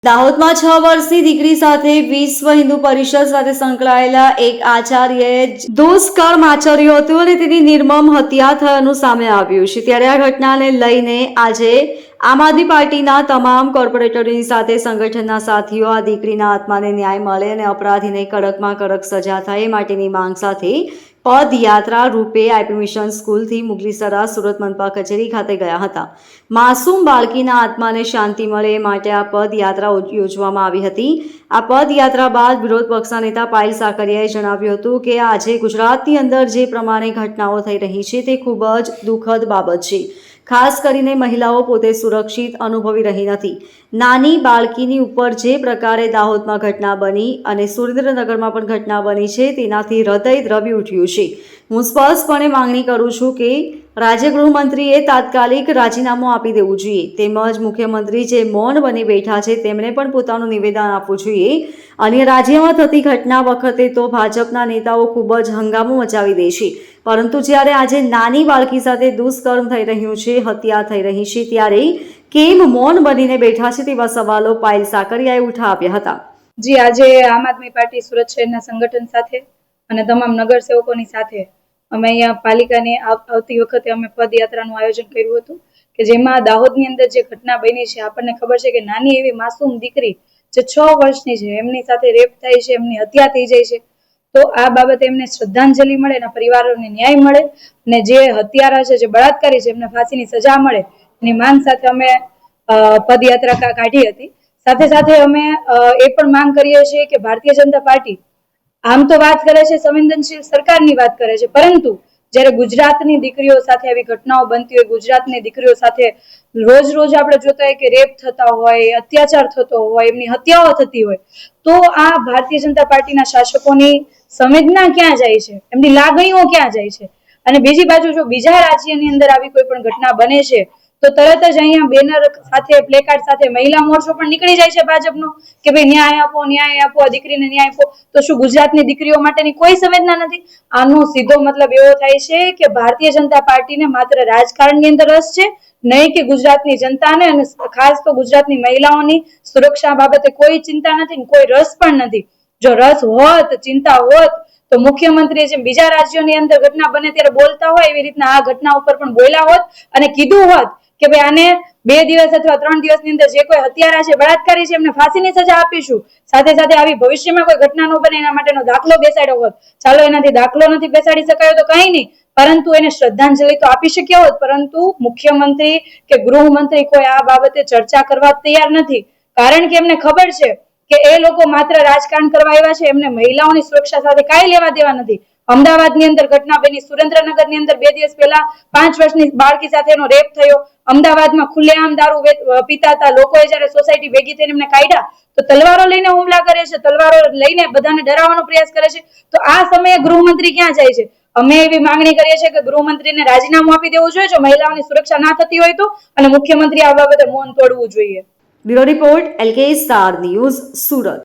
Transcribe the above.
દાહોદમાં 6 વર્ષની દીકરી સાથે વિશ્વ હિન્દુ પરિષદ સાથે સંકળાયેલા એક આચાર્યએ દુષ્કર્મ આચર્યું હતું અને તેની નિર્મમ હત્યા થયાનું સામે આવ્યું છે। ત્યારે આ ઘટનાને લઈને આજે આમ આદમી પાર્ટીના તમામ કોર્પોરેટરોની સાથે સંગઠનના સાથીઓ આ દીકરીના આત્માને ન્યાય મળે અને અપરાધીને કડકમાં કડક સજા થાય એ માટેની માંગ સાથે પદયાત્રા રૂપે આઈપી મિશન સ્કૂલથી મુગલીસરા સુરત મનપા કચેરી ખાતે ગયા હતા। માસૂમ બાળકીના આત્માને શાંતિ મળે એ માટે આ પદયાત્રા યોજવામાં આવી હતી। આ પદયાત્રા બાદ વિરોધ પક્ષના નેતા પાયલ સાકરિયાએ જણાવ્યું હતું કે આજે ગુજરાતની અંદર જે પ્રમાણે ઘટનાઓ થઈ રહી છે તે ખૂબ જ દુઃખદ બાબત છે। ખાસ કરીને મહિલાઓ પોતે સુરક્ષિત અનુભવી રહી નથી। નાની બાળકીની ઉપર જે પ્રકારે દાહોદમાં ઘટના બની અને સુરેન્દ્રનગરમાં પણ ઘટના બની છે તેનાથી હૃદય દ્રવી ઉઠ્યું છે। હું સ્પષ્ટપણે માંગણી કરું છું કે રાજ્ય ગૃહમંત્રીએ તાત્કાલિક રાજીનામું આપી દેવું જોઈએ તેમજ મુખ્યમંત્રી જે મૌન બની બેઠા છે તેમણે પણ પોતાનું નિવેદન આપવું જોઈએ। અને રાજ્યમાં થતી ઘટના વખતે તો ભાજપના નેતાઓ ખૂબ જ હંગામો મચાવી દે છે, પરંતુ જ્યારે આજે નાની બાળકી સાથે દુષ્કર્મ થઈ રહ્યું છે, હત્યા થઈ રહી છે, ત્યારે કેમ મૌન બનીને બેઠા છે તેવા સવાલો પાયલ સાકરિયાએ ઉઠાવ્યા હતા। જી, આજે આમ આદમી પાર્ટી સુરત શહેરના સંગઠન સાથે અને તમામ નગરસેવકોની સાથે અમે અહીંયા પાલિકાની આવતી વખતે અમે પદયાત્રાનું આયોજન કર્યું હતું કે જેમાં દાહોદની અંદર જે ઘટના બની છે, આપણને ખબર છે કે નાની એવી માસૂમ દીકરી જે 6 વર્ષની છે એમની સાથે રેપ થાય છે, એમની હત્યા થઈ જાય છે। તો આ બાબતે એમને શ્રદ્ધાંજલિ મળે, એના પરિવારોને ન્યાય મળે અને જે હત્યારા છે, જે બળાત્કારી છે એમને ફાંસીની સજા મળે એની માંગ સાથે અમે પદયાત્રા કાઢી હતી। સાથે સાથે અમે એ પણ માંગ કરીએ છીએ કે ભારતીય જનતા પાર્ટી આમ તો વાત કરે છે, સંવેદનશીલ સરકારની વાત કરે છે, પરંતુ જ્યારે ગુજરાતની દીકરીઓ સાથે આવી ઘટનાઓ બનતી હોય, ગુજરાતની દીકરીઓ સાથે રોજ રોજ આપણે જોતા હોય કે રેપ થતા હોય, અત્યાચાર થતો હોય, એમની હત્યાઓ થતી હોય, તો આ ભારતીય જનતા પાર્ટીના શાસકોની સંવેદના ક્યાં જાય છે, એમની લાગણીઓ ક્યાં જાય છે? અને બીજી બાજુ જો બીજા રાજ્યની અંદર આવી કોઈ પણ ઘટના બને છે તો તરત જ અહીંયા બેનર સાથે, પ્લેકાર્ડ સાથે મહિલા મોરચો પણ નીકળી જાય છે ભાજપનો કે ભાઈ ન્યાય આપો, ન્યાય આપો, આ દીકરીને ન્યાય આપો। તો શું ગુજરાતની દીકરીઓ માટેની કોઈ સંવેદના નથી? આનો સીધો મતલબ એવો થાય છે કે ભારતીય જનતા પાર્ટીને માત્ર રાજકારણની અંદર રસ છે, નહીં કે ગુજરાતની જનતાને અને ખાસ તો ગુજરાતની મહિલાઓની સુરક્ષા બાબતે કોઈ ચિંતા નથી, કોઈ રસ પણ નથી। જો રસ હોત, ચિંતા હોત તો મુખ્યમંત્રીએ જેમ બીજા રાજ્યોની અંદર ઘટના બને ત્યારે બોલતા હોય એવી રીતના આ ઘટના ઉપર પણ બોલ્યા હોત અને કીધું હોત કે ભાઈ આને 2 દિવસ અથવા 3 દિવસની અંદર જે કોઈ હત્યારા છે, બળાત્કારી છે એમને ફાંસીની સજા આપીશું। સાથે સાથે આવી ભવિષ્યમાં કોઈ ઘટના ન બને એના માટેનો દાખલો બેસાડ્યો હોત। ચાલો એનાથી દાખલો નથી બેસાડી શકાયો તો કંઈ નહીં, પરંતુ એને શ્રદ્ધાંજલિ તો આપી શક્યા હોત, પરંતુ મુખ્યમંત્રી કે ગૃહમંત્રી કોઈ આ બાબતે ચર્ચા કરવા તૈયાર નથી, કારણ કે એમને ખબર છે કે એ લોકો માત્ર રાજકારણ કરવા આવ્યા છે, એમને મહિલાઓની સુરક્ષા સાથે કાંઈ લેવા દેવા નથી। અમદાવાદની અંદર ઘટના બની, સુરેન્દ્રનગરની અંદર 2 દિવસ પહેલા 5 વર્ષની બાળકી સાથે એનો રેપ થયો, અમદાવાદમાં ખુલ્લેઆમ દારૂ પીતા હતા લોકોએ, જ્યારે સોસાયટી ભેગી થઈને એમને કાઢ્યા તો તલવારો લઈને હુમલા કરે છે, તલવારો લઈને બધાને ડરાવવાનો પ્રયાસ કરે છે। તો આ સમયે ગૃહમંત્રી ક્યાં જાય છે? અમે એવી માંગણી કરીએ છીએ કે ગૃહમંત્રીને રાજીનામું આપી દેવું જોઈએ જો મહિલાઓની સુરક્ષા ના થતી હોય તો, અને મુખ્યમંત્રી આ બાબતે મૌન તોડવું જોઈએ। Bureau report, LK star news, Surat.